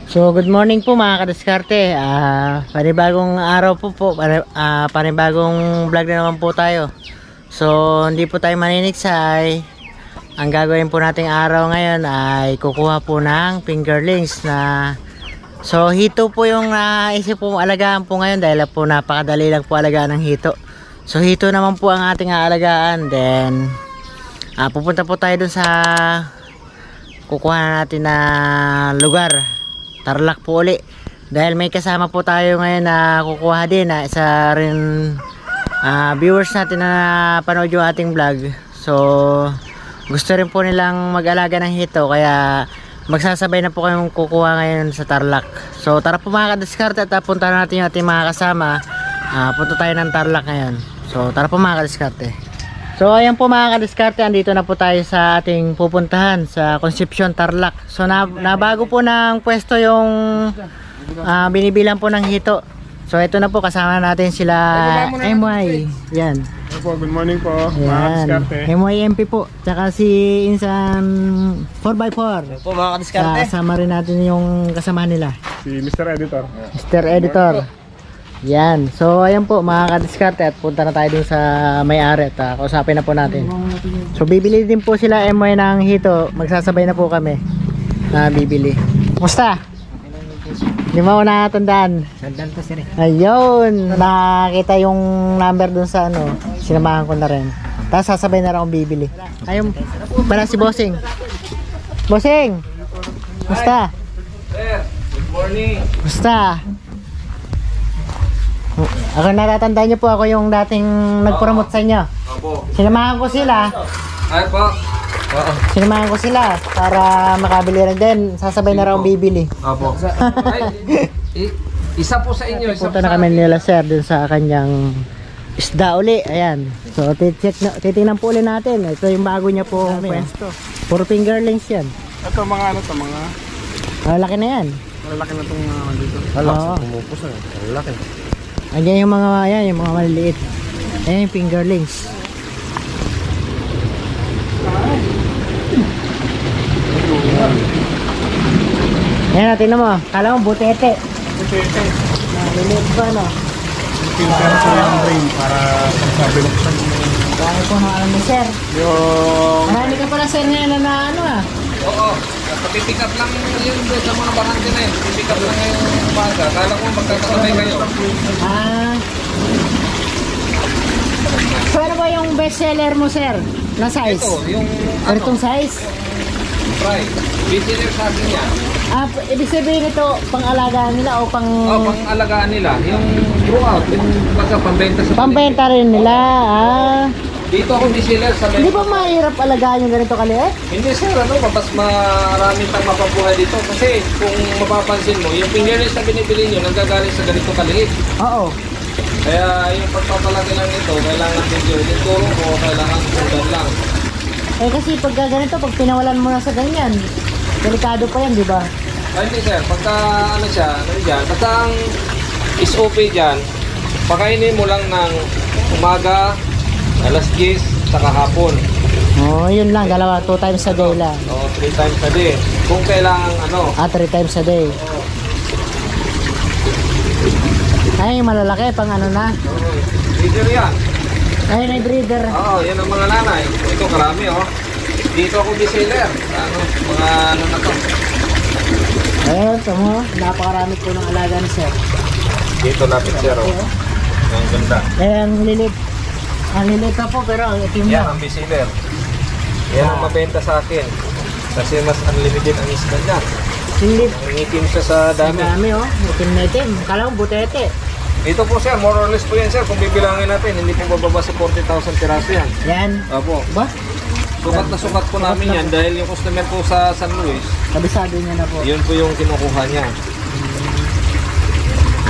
So good morning po mga kadiskarte. Panibagong araw po panibagong vlog na naman po tayo. So hindi po tayo maniniksay. Ang gagawin po nating araw ngayon ay kukuha po ng fingerlings na hito po yung naisip po alagaan po ngayon dahil po napakadali lang po alagaan ng hito. So hito naman po ang ating aalagaan. Then pupunta po tayo dun sa kukuha natin na lugar, Tarlac po uli, dahil may kasama po tayo ngayon na kukuha din na isa rin viewers natin na panood yung ating vlog. So gusto rin po nilang mag-alaga ng hito, kaya magsasabay na po kayong kukuha ngayon sa Tarlac. So tara po mga kadiskarte at punta natin yung ating mga kasama. Punta tayo ng Tarlac ngayon. So tara po mga kadiskarte. So ayan po mga kadiskarte, andito na po tayo sa ating pupuntahan sa Concepcion, Tarlac. So nabago po ng pwesto yung binibilang po ng hito. So ito na po, kasama natin sila MY. Yan. Good morning po mga kadiskarte. MYMP po. Tsaka si Insan 4x4. Po mga kadiskarte. Kasama rin natin yung kasama nila. Si Mr. Editor. Mr. Editor. Yan. So ayan po mga kadiskarte, at punta na tayo dun sa may-ari at kausapin na po natin. So bibili din po sila MY ng hito. Magsasabay na po kami na bibili. Kumusta? Hindi mo nakatandaan. Sandal to sir. Ayun. Nakakita yung number dun sa sinamahan ko na rin. Tapos sasabay na rin akong bibili. Ayun pala si Bossing. Bossing! Kumusta? Sir, good morning. Kumusta? Ako natatandaan niyo po, ako yung dating nag-promote sa inyo. Opo. Sinamahan ko sila. Ay po. Oo. Sinamahan ko sila para makabili rin din. Sasabay na rin akong bibili. Opo. Ay, isa po sa inyo. Isa Punta na kami nila sir dun sa kanyang isda uli. Ayan. So titingnan po ulit natin. Ito yung bago niya po pwesto. Puro fingerlings yan. Ito mga mga Malaki na yan. malalaki na itong dito. Oo. Pumupos na. Malaki. Ayan yung mga, yung mga maliliit. Ayan yung fingerlings. Ayan, tingnan mo. Kala mo butete. Butete. Maliliit ba, no? Filter ko yung brain para sabi luksan. Dahil po ng alam ni sir. Yung Marami ka pala sir ngayon na Oo. Papipick up lang yun sa mga bakante na yun. Papipick up lang ngayong umaga. Kala ko magkakasabay kayo. So ano ba yung best seller mo sir? Na size? Ito, yung Itong size? fry. Visitor sa akin yan. Ibig sabihin ito, pang-alagaan nila o pang... Pang-alagaan nila. Yung throughout. Yung pambenta sa Pambenta rin nila. Dito ako visitor sa Hindi ba mahirap alagaan yung ganito kaliit? Hindi sir, mas marami pang mapabuhay dito. Kasi kung mapapansin mo, yung fingerlings na binibili nyo, nanggagaling sa ganito kaliit. Oo. Kaya yung pagpapalaki lang nito, kailangan din yun. Yung tulong mo, kailangan sundan lang. Kasi pag ganito, pag pinawalan mo na sa ganyan, delikado pa yan, di ba? Ay hindi sir, pagka dyan, basta ang SOP dyan, pakainin mo lang ng umaga, alas 10, saka hapon. Yun lang, 2 times a day lang. 3 times a day. Kung kailangan 3 times a day. Ay, malalaki, pang na. Breeder yan. Ay, may breeder. Oo, yan ang mga nanay. Ito karami Dito ako reseller. Mga na to. Ayun, tamo, napakarami po ng alaga ni sir. Dito lapit sir. Ang ganda. Ang lilit. Ang lilit na po, pero ang itim Yan na. ang reseller. Yan ang mabenta sa akin. Kasi mas unlimited ang isda niya. Lilit. Ang itim siya sa Ang dami. dami, itim na itim. Kala mo, butete. Ito po sir, more or less po yan sir. Kung bibilangin natin, hindi po bababa sa 40,000 piraso yan. Yan. Opo. Ba? Sukat na sukat po namin yan dahil yung customer po sa San Luis, Kabisado niya na po. yun po yung kinukuha niya.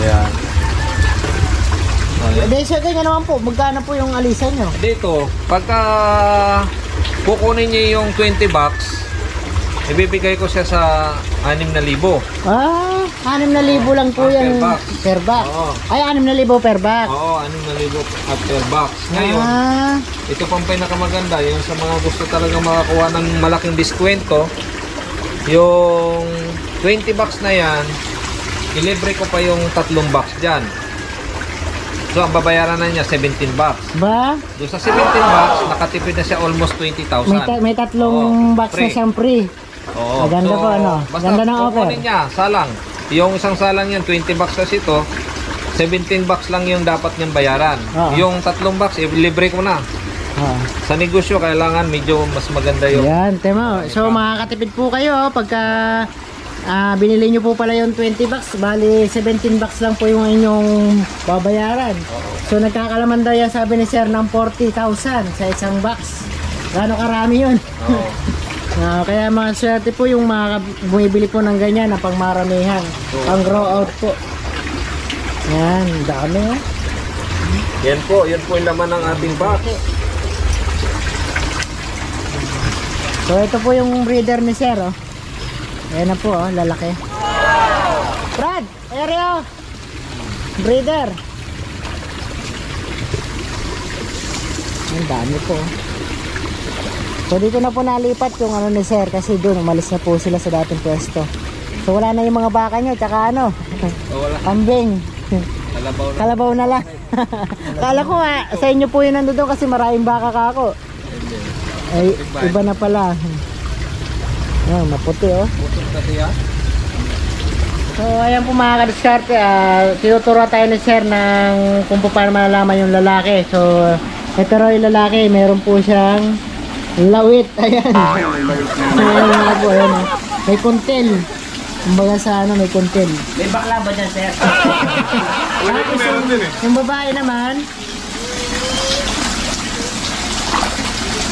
Yan. Dahil sa ganyan naman po, magkano po yung alisan nyo? Dito, pagka kukunin niyo yung 20 bucks, ibibigay ko siya sa 6,000. 6,000 lang po yan per box. Oo. Ay, 6,000 per box. Oo, 6,000 at per box. Ngayon, ito pang pinakamaganda, yung sa mga gusto talaga makakuha ng malaking diskwento, yung 20 box na yan, ilibre ko pa yung 3 box dyan. So, ang babayaran na niya, 17 bucks. Ba? Doon sa 17 bucks, nakatipid na siya almost 20,000. May tatlong box na siyang free. Oo. Maganda po, ano? Ganda ng offer. Kukunin niya, salang. Yung isang salang yan, 20 bucks kasi ito. 17 bucks lang yung dapat niyang bayaran. Oo. Yung 3 bucks, libre ko na. Sa negosyo, kailangan medyo mas maganda yung... Yan, tema. So, makakatipid po kayo pagka binili nyo po pala yung 20 bucks. Bali, 17 bucks lang po yung inyong babayaran. So, nagkakalaman daw yan, sabi ni Sir, ng 40,000 sa isang box. Gano'ng karami yun? Oo. Kaya mga swerte po yung mga bumibili po ng ganyan na pangmaramihan. Pang grow out po. Yan, dami oh. Yan po yung laman ng ating box. So ito po yung breeder ni Sir oh. Ayan na po oh, lalaki. Brad, Aereo. Breeder. Ang dami po oh. So dito na po nalipat yung ano ni Sir kasi doon umalis na po sila sa dating pwesto. So wala na yung mga baka nyo tsaka ano Wala. kambing. Kalabaw na lang. Kala ko sa inyo po yun nandoon kasi maraming baka ka ako. Ay, iba na pala. Ayan, maputi oh. Putot kasi yan. So ayan po mga kadiskarte, tinuturo tayo ni Sir ng kung paano malalaman yung lalaki. So ito raw yung lalaki, meron po siyang lawit. Ayan. Ayan nga po, ayan oh. May kuntil. Kumbaga sa ano, may kuntil. May bakla ba dyan, sir? Yung babae naman,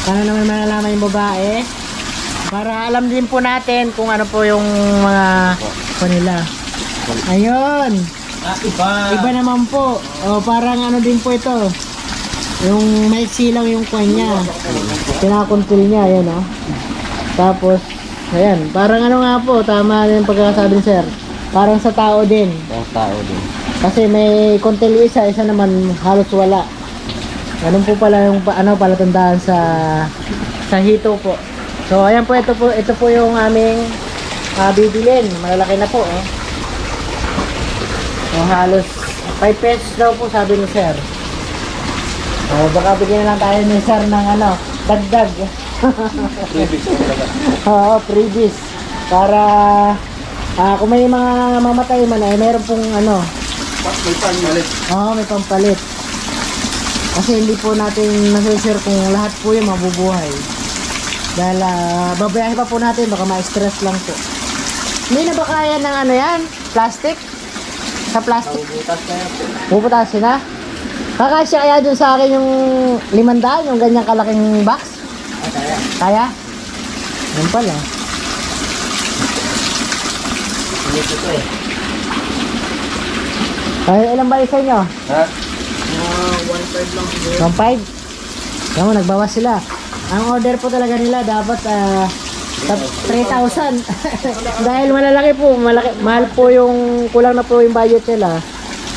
paano naman malalaman yung babae? Para alam din po natin kung ano po yung mga kanila. Ayun. Iba naman po. O, parang ano din po ito. Yung may silang yung kanya. Pinakuntil niya, ayan o. Tapos, ayan. Parang ano nga po, tama yung pagkakasabi ni Sir. Parang sa tao din. Kasi may kuntil isa naman halos wala. Ganun po pala yung palatandaan sa hito po. So ayan po, ito po yung aming bibilin. Malalaki na po oh. So halos 5 pesos daw po sabi ni Sir. Baka bigyan lang tayo ni Sir ng dagdag. Oo, previous. Para kung may mga mamatay man ay meron pong May pampalit. Oo, may pampalit. Kasi hindi po natin nasa-sure kung lahat po yung mabubuhay. Dahil babayahin pa po natin, baka ma-stress lang po. Hindi na ba kaya ng yan? Plastic? Sa plastic? Bubutas na yan. Puputasin na? Kakasya kaya dun sa akin yung 500, yung ganyang kalaking box? Kaya. Kaya? Yan pala. Hindi ito eh. Ay, ilan ba isa nyo? Ha? 1.5 lang siguro. 1.5? Yan mo, nagbawas sila. Ang order po talaga nila dapat 3,000. Dahil malalaki po, mahal po yung, kulang na po yung budget nila.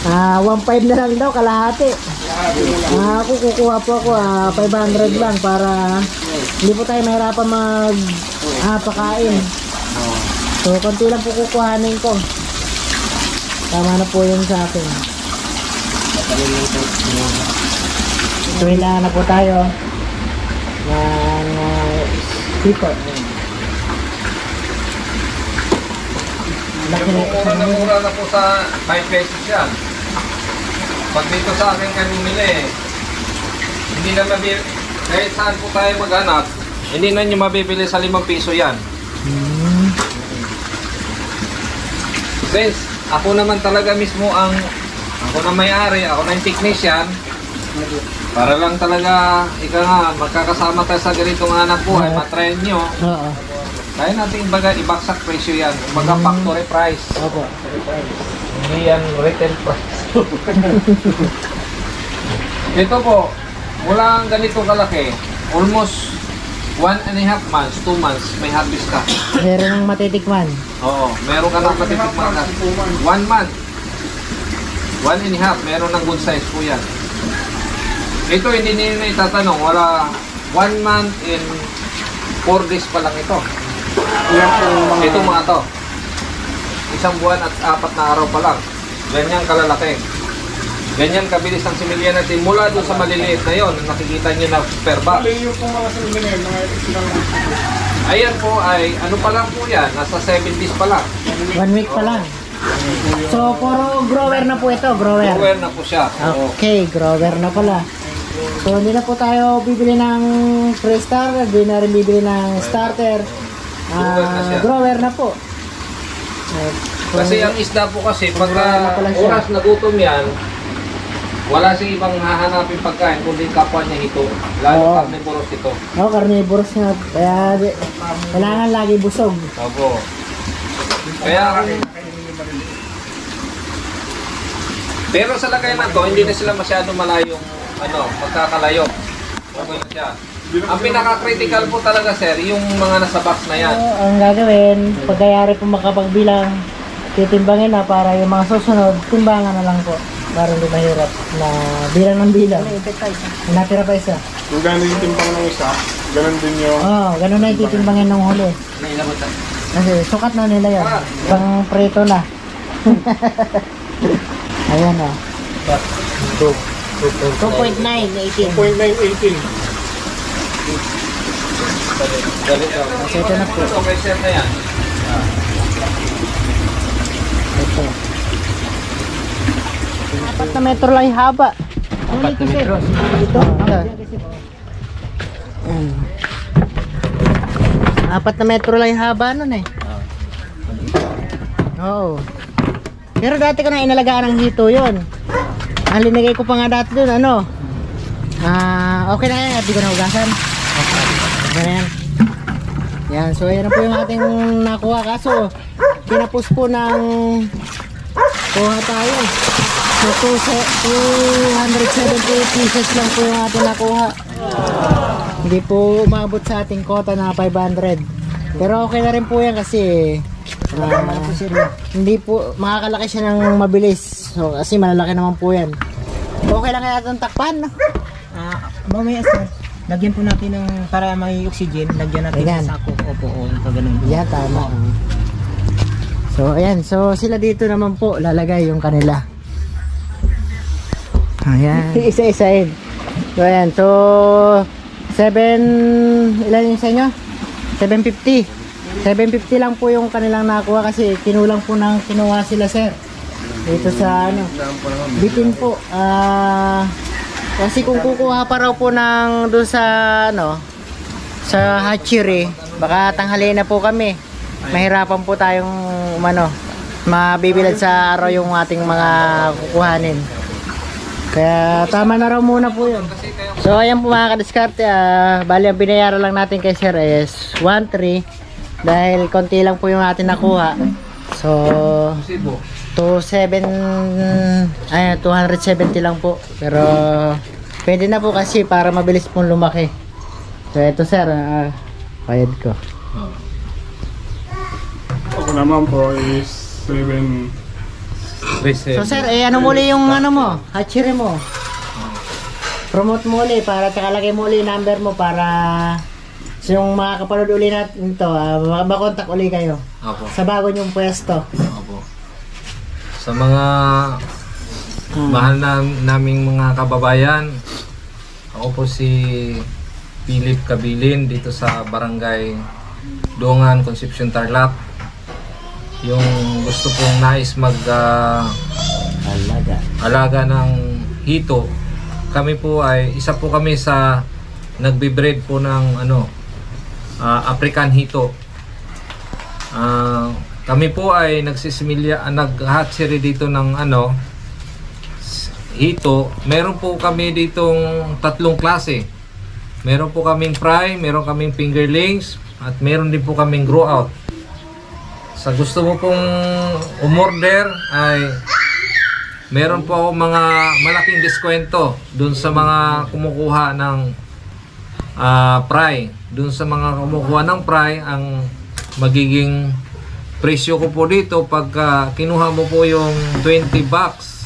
1.5 na lang daw, kalahati. Ako kukuha po ako 500 lang para hindi po tayo mahirapan pakain. So, konti lang po kukuhanin ko. Tama na po yun sa akin. So, na po tayo ng speaker. Mura na po sa 5 pesos yan. Pag dito sa akin kayo bumili, hindi na mabibili, kahit saan po tayo maghanap, hindi na nyo mabibili sa 5 piso yan. Since ako naman talaga mismo ako na may-ari, ako na yung technician, para lang talaga, magkakasama tayo sa ganitong hanap buhay, matrain nyo. Oo. Kaya natin ibagsak presyo yan, factory price. Opo. Hindi yan retail price. Ito po, mula ang ganito kalaki, almost 1.5 months, 2 months, may harvest ka. Meron ng matitikman. Oo, meron ka ng matitikman na. 1 month, 1.5, meron ng good size po yan. Ito hindi nila itatanong, wala 1 month in 4 days pa lang ito. Ito mga to. isang buwan at 4 na araw pa lang. Ganyan kalalaki. Ganyan kabilis ang similya natin mula doon sa maliliit na yon na nakikita nyo na per box. Bali yung pong mga similya, mga ilang Ayan po ay, ano pa lang po yan, nasa 70s pa lang. 1 week pa lang. So, puro grower na po ito, grower. Grower na po siya. Oo. Okay, grower na pala. So, hindi na po tayo bibili ng pre-starter, hindi na rin bibili ng starter. Grower na siya. Grower na po. Kasi ang isda po kasi, pag Grower na pala siya. oras na gutom yan, wala siyang ibang hahanapin pagkain kundi kapwa niya ito. Lalo Oo. carnivorous ito. Carnivorous nga. Kaya, kailangan lagi busog. Opo. Kaya, pero sa lagay na to, hindi na sila masyado malayong magkakalayo. Okay na siya. Ang pinaka-critical po talaga, sir, yung mga nasa box na yan. So, ang gagawin, pagkayari po makapagbilang, titimbangin na para yung mga susunod, timbangan na lang po. Para hindi mahirap na bilang ng bilang. Natira pa isa. Kung gano'n yung timpang ng isa, gano'n din yung... Ganun na yung titimbangin ng huli. Kasi sukat na nila yan. Pang preto na. Ayan o. 2.9, 18. 2.918. Kasi ito na po. Okay, sir na yan. Ito. 4 na metro lang yung haba. 4 na metro? Ito. Ayan. 4 na metro lang yung haba nun eh. Oo. Pero dati ko na inalagaan ng hito yun. Ang linagay ko pa nga dati dun, okay na yan, hindi ko na ugasan. Okay na yan. Yan, so ayan na po yung ating nakuha. Kaso, kinapos po ng kuha tayo. So 270 pieces lang po yung ating nakuha. Hindi po umabot sa ating quota na 500. Pero okay na rin po yan kasi hindi po makakalaki siya ng mabilis. So kasi malalaki naman po yan. Okay lang kaya itong takpan, no? Mamaya sir, lagyan po natin ng para may oxygen, lagyan natin Ayan. sa sako. Opo, ganun. Yan, tama. So ayan, so sila dito naman po lalagay yung kanila. Ayan. Isa-isain. So ayan, so 7, ilan yung sa inyo? 750. 750 lang po yung kanilang nakuha kasi kinulang po ng kinuha sila, sir. Dito sa bitin po. Kasi kung kukuha pa raw po ng doon sa sa hatchery, baka tanghali na po kami. Mahirapan po tayong mabibilad sa araw yung ating mga kukuhanin. Kaya tama na raw muna po yun. So ayan po mga kadiskarte, bali ang binayaran lang natin kay sir is 1.3 dahil konti lang po yung atin nakuha. So 270 lang po. Pero pwede na po kasi para mabilis pong lumaki. So ito sir, bayad ko. Ako naman po is 7... So sir, ano muli yung mo, hatchery mo? Promote mo ulit para takalagay mo ulit number mo para so yung mga kapanood ulit natin ito, makontak ulit kayo. Opo. Sa bago nyong pwesto. Opo. Sa mga mahal naming mga kababayan, ako po si Philip Cabilin dito sa Barangay Dungan, Concepcion, Tarlac. Yung gusto pong nais alaga ng hito, kami po ay isa po kami sa nagbe-breed po ng African hito. Kami po ay nag-hatchery dito ng hito. Meron po kami ditong 3 klase. Meron po kaming fry, meron kaming fingerlings, at meron din po kaming grow out. Sa gusto mo pong umorder ay meron po ako mga malaking diskwento dun sa mga kumukuha ng fry. Dun sa mga kumukuha ng fry, ang magiging presyo ko po dito pag kinuha mo po yung 20 box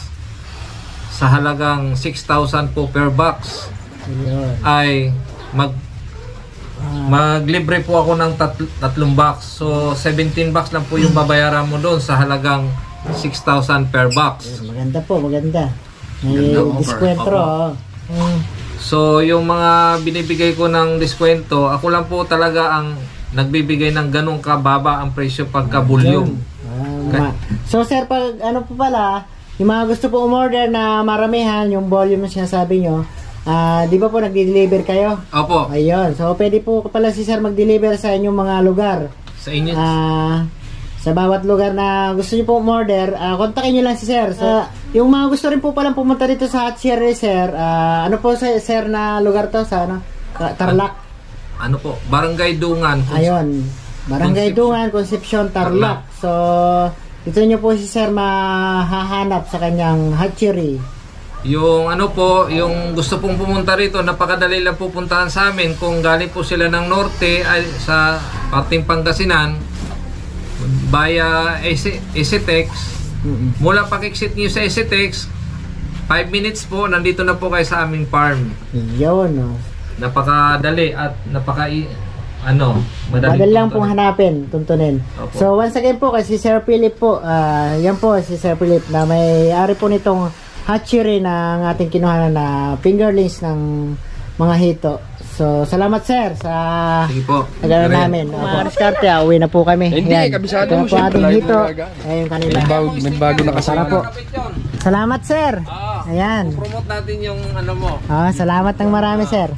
sa halagang 6,000 po per box ay maglibre po ako ng tatlong box. So 17 box lang po yung babayaran mo doon sa halagang 6,000 per box. Maganda po, maganda. May Ganda offer. diskwentro. Opo. So yung mga binibigay ko ng diskwento, ako lang po talaga ang nagbibigay ng ganong kababa ang presyo pagka volume. So sir, pag ano po pala, yung mga gusto po umorder na maramihan, yung volume na sinasabi nyo, di ba po nagde-deliver kayo? Opo, Ayun. So pwede po pala si sir mag-deliver sa inyong mga lugar. sa inyo. Sa bawat lugar na gusto niyo po umorder, kontakin niyo lang si sir. Yung mga gusto rin po palang pumunta dito sa Hot Sierra, sir, ano po sir na lugar to sa ano? Tarlac. Ano po, Barangay Dungan. Ayun. Barangay Dungan, Concepcion, Tarlac. So, dito niyo po si sir mahahanap sa kanyang hatchery. Yung ano po, yung gusto pong pumunta rito, napakadali lang pupuntahan sa amin. Kung galing po sila ng norte ay sa parting Pangasinan, via ECTEX, mula pag-exit niyo sa ECTEX, 5 minutes po, nandito na po kayo sa aming farm. Yun, no. Napakadali at Madali lang pong hanapin, tuntunin. Opo. So, once again po, kasi Sir Philip po, yan po si Sir Philip na may-ari po nitong hatchery ng ating kinuhanan na fingerlings ng mga hito. So, salamat sir sa Sige po. nagano namin. Mga diskarte, uwi na po kami. Hindi, Yan. kabisado Ito na mo po siya. ating hito. Ayun kanila. Nagbago na kasi. Para po. Salamat sir. Ayan. Promote natin yung ano mo. Salamat ng marami sir.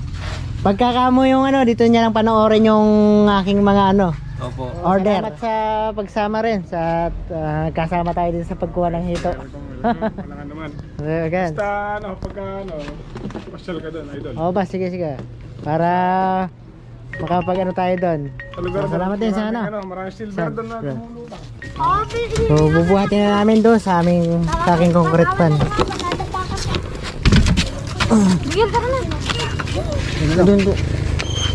Pagkakamo yung dito niya lang panoorin yung aking mga Opo. order. Salamat sa pagsama rin sa kasama tayo din sa pagkuha ng hito. Wala naman. Again. Basta pasyal ka doon, idol. Ba, sige. Para makapag tayo doon. Sa lugar So, salamat din sa maraming silver doon na tumulutang. So, bubuhatin na namin doon sa aking concrete pan. Bigyan ka na.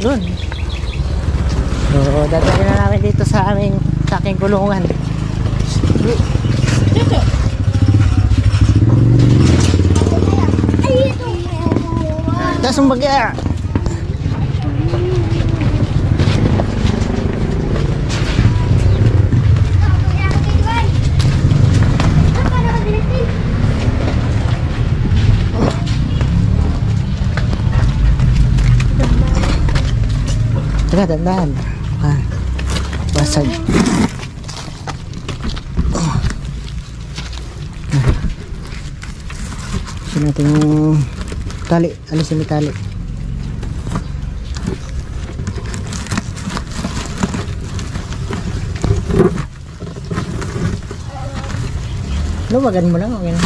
Doon. So, dadalhin na namin dito sa aking kulungan. Tapos ang bagya. Teka, dandan. Basag. Alisin natin yung tali. Alisin yung tali. Luwagan mo lang. Okay na.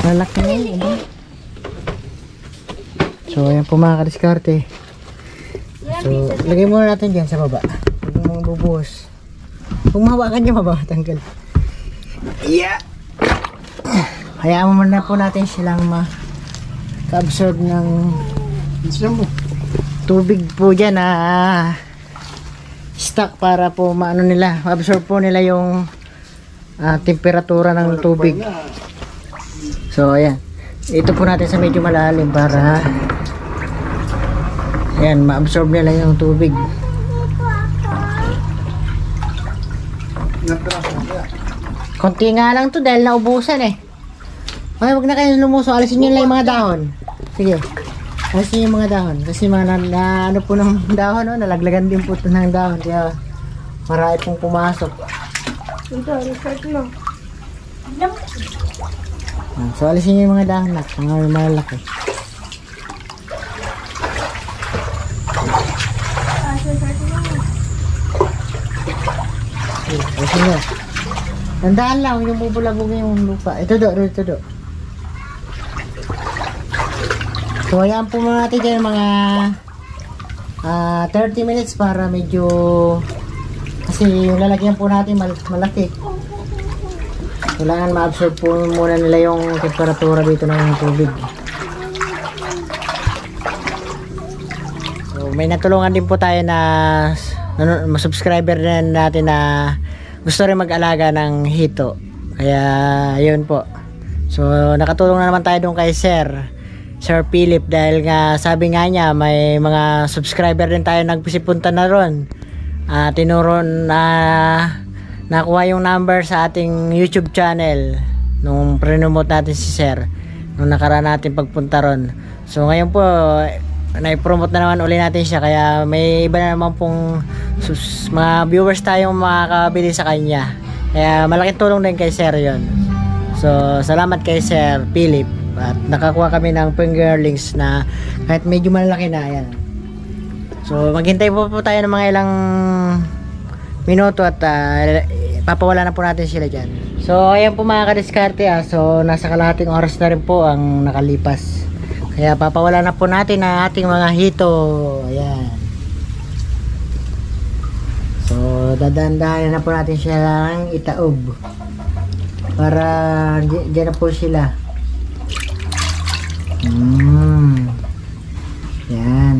Malaki na yun. So, ayan po mga kadiskarte. So, lagay muna natin dyan sa baba. Huwag mong bubuhos. Kung mahawakan nyo, mababatanggal. Yeah! Hayaan mo muna po natin silang maka-absorb ng tubig po dyan na stock para po ma-absorb po nila yung temperatura ng tubig. So, ayan. Ito po natin sa medyo malalim para ayan, ma-absorb nila yung tubig. Konti nga lang to dahil naubusan eh. Okay, wag na kayo lumuso. Alisin nyo lang yung mga dahon. Sige. Alisin yung mga dahon. Kasi mga ano po ng dahon, nalaglagan din po ito ng dahon. Kaya marami pong pumasok. Ito, research mo. So, alisin nyo yung mga dahon na. Mga malaki. Alisin nyo. Tandaan lang, yung bubulabog yung lupa. Ito do. So, ayan po muna natin dyan mga 30 minutes para medyo kasi yung lalagyan po natin malaki. Kailangan ma-absorb po muna nila yung temperatura dito ng tubig. So, may natulungan din po tayo na subscriber din natin na gusto rin mag-alaga ng hito. Kaya, yun po. So, nakatulong na naman tayo doon kay Sir Sir Philip, dahil nga sabi nga niya may mga subscriber din tayo nagpisipunta na ron. Tinuro na nakuha yung number sa ating YouTube channel nung pre-promote natin si Sir nung nakaraan natin pagpunta ron. So ngayon po na-promote na naman uli natin siya, kaya may iba na naman pong mga viewers tayong makakabili sa kanya, kaya malaking tulong din kay Sir yon. So salamat kay Sir Philip, at nakakuha kami ng fingerlings na kahit medyo malaki na. Ayan. So maghintay po tayo ng mga ilang minuto at papawala na po natin sila dyan. So ayan po mga kadiskarte, so nasa kalahating oras na rin po ang nakalipas, kaya papawala na po natin ang ating mga hito. Ayan. So dadandahan na po natin siya ng itaob para dyan na po sila. Yan. Yan.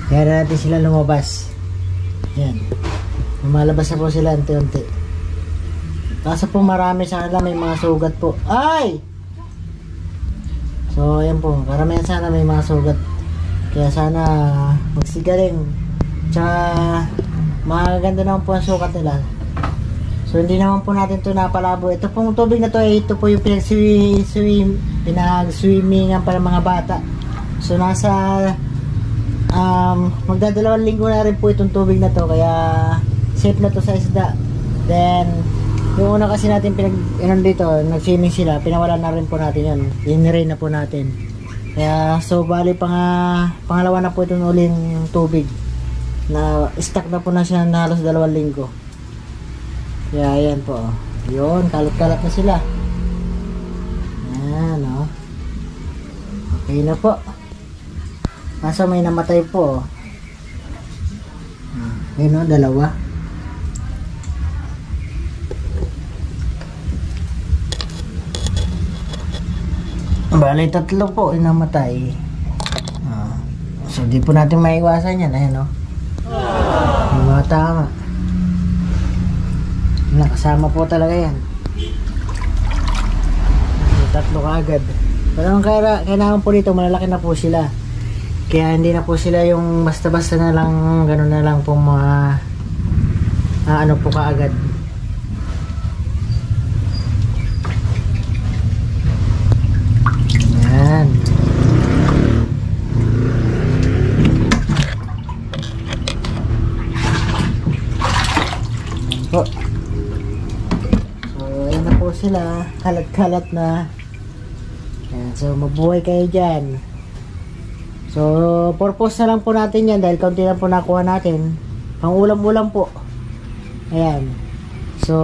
Kaya na natin sila lumabas. Yan. Lumalabas na po sila unti-unti. Kaso po marami sa kanila may mga sugat po. Ay! So ayan po, karamihan sana may mga sugat. Kaya sana magsigaling. Tsaka maganda naman po ang sugat nila. So hindi naman po natin ito napalabo. Ito pong tubig na to ay ito po yung pinag-swimming para mga bata. So nasa magdadalawang linggo na rin po itong tubig na to, kaya safe na to sa isda. Then yung una kasi natin dito, nag-swimming sila, pinawalan na rin po natin yun. Dinirain na po natin. Kaya so bali pangalawa na po itong uling tubig na stuck na po na siya na halos 2 linggo. Kaya ayan po, yun, kalat-kalat na sila. Ayan, okay na po. Kaso may namatay po. Ayun, 2. Bali 3 po yung namatay. So di po natin maiwasan yan. Ayan, yung mga tama. Nakasama po talaga yan. 3 kaagad. Pero kailangan po dito malalaki na po sila. Kaya hindi na po sila yung basta-basta na lang, gano'n na lang po mga ano po kaagad. Yan. Po. So ayan na po sila, kalat-kalat na. Yan. So mabuhay kayo dyan. So purpose na lang po natin yan dahil kaunti lang po nakuha natin, pang ulam-ulam po. Ayan. So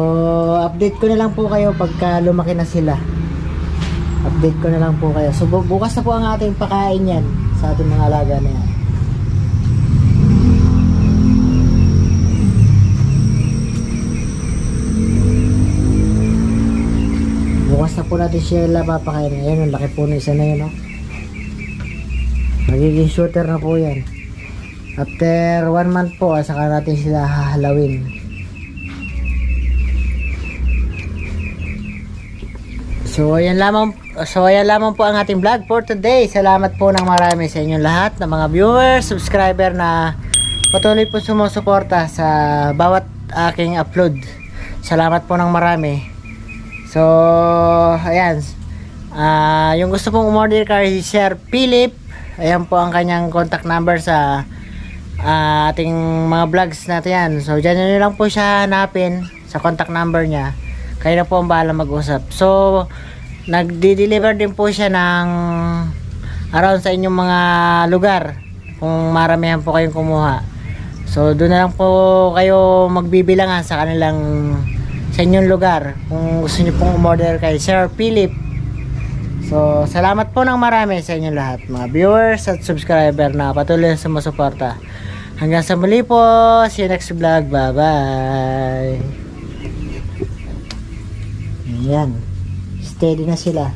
update ko na lang po kayo pagka lumaki na sila. Update ko na lang po kayo. So bukas na po ang ating pakain yan sa ating mga alaga na yan. Bukas na po natin sila papakain. Ayan, ang laki po na isa na yun, magiging shooter na po yan. After 1 month po, saka natin sila hahalawin. So ayan lamang po ang ating vlog for today. Salamat po ng marami sa inyong lahat ng mga viewers, subscriber na patuloy po sumusuporta sa bawat aking upload. Salamat po ng marami. So ayan, yung gusto pong umorder kay Sir Philip, ayan po ang kanyang contact number sa ating mga vlogs natin yan. So dyan nyo lang po siya hanapin sa contact number niya. Kayo na po ang bahala mag-usap. So nagdi-deliver din po siya ng around sa inyong mga lugar kung maramihan po kayong kumuha. So doon na lang po kayo magbibilangan sa kanilang, sa inyong lugar kung gusto niyo pong umorder kay Sir Philip. So, salamat po ng marami sa inyong lahat, mga viewers at subscriber na patuloy na sumusuporta. Hanggang sa muli po, see you next vlog. Bye-bye. Ayan. Steady na sila.